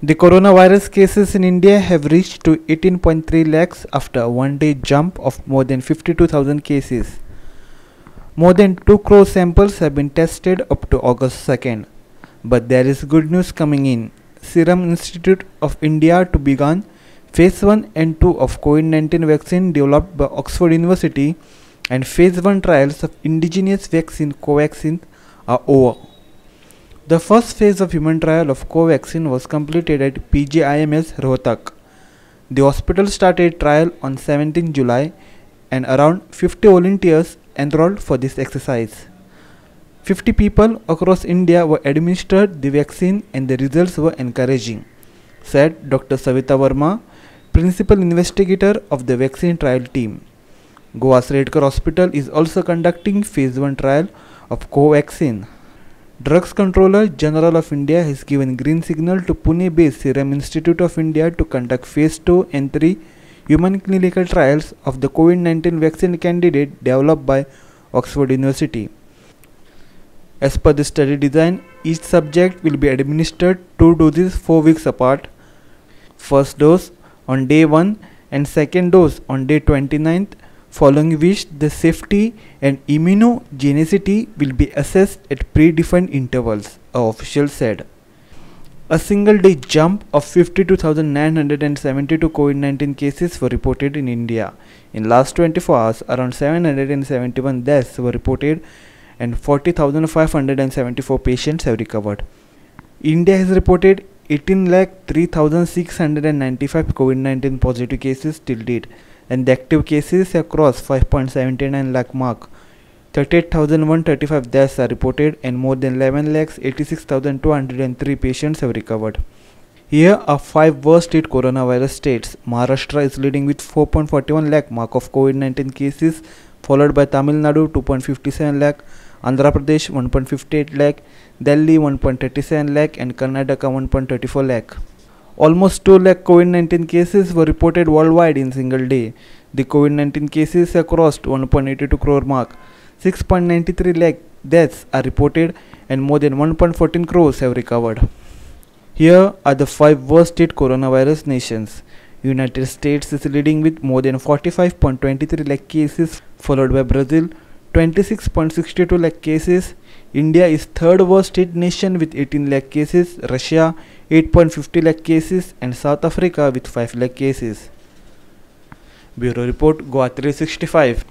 The coronavirus cases in India have reached to 18.3 lakhs after a one-day jump of more than 52,000 cases. More than 2 crore samples have been tested up to August 2nd. But there is good news coming in. Serum Institute of India to begin Phase 1 and 2 of COVID-19 vaccine developed by Oxford University and Phase 1 trials of indigenous vaccine Covaxin are over. The first phase of human trial of Covaxin was completed at PGIMS Rohtak. The hospital started trial on 17 July and around 50 volunteers enrolled for this exercise. 50 people across India were administered the vaccine and the results were encouraging, said Dr. Savita Verma, principal investigator of the vaccine trial team. Goa's Redcar Hospital is also conducting phase 1 trial of Covaxin. Drugs Controller General of India has given green signal to Pune-based Serum Institute of India to conduct phase 2 and 3 human clinical trials of the COVID-19 vaccine candidate developed by Oxford University. As per the study design, each subject will be administered 2 doses 4 weeks apart. First dose on day 1 and second dose on day 29th, following which the safety and immunogenicity will be assessed at predefined intervals, an official said. A single day jump of 52,972 COVID-19 cases were reported in India. In last 24 hours, around 771 deaths were reported and 40,574 patients have recovered. India has reported 18,03,695 COVID-19 positive cases till date, and the active cases have crossed 5.79 lakh mark. 38,135 deaths are reported and more than 11,86,203 patients have recovered. Here are 5 worst hit coronavirus states. Maharashtra is leading with 4.41 lakh mark of COVID-19 cases, followed by Tamil Nadu 2.57 lakh, Andhra Pradesh 1.58 lakh, Delhi 1.37 lakh and Karnataka 1.34 lakh. Almost 2 lakh COVID-19 cases were reported worldwide in single day. The COVID-19 cases have crossed 1.82 crore mark. 6.93 lakh deaths are reported and more than 1.14 crores have recovered. Here are the 5 worst hit coronavirus nations. United States is leading with more than 45.23 lakh cases, followed by Brazil 26.62 lakh cases. India is third worst hit nation with 18 lakh cases, Russia 8.50 lakh cases and South Africa with 5 lakh cases. Bureau Report, Goa 365.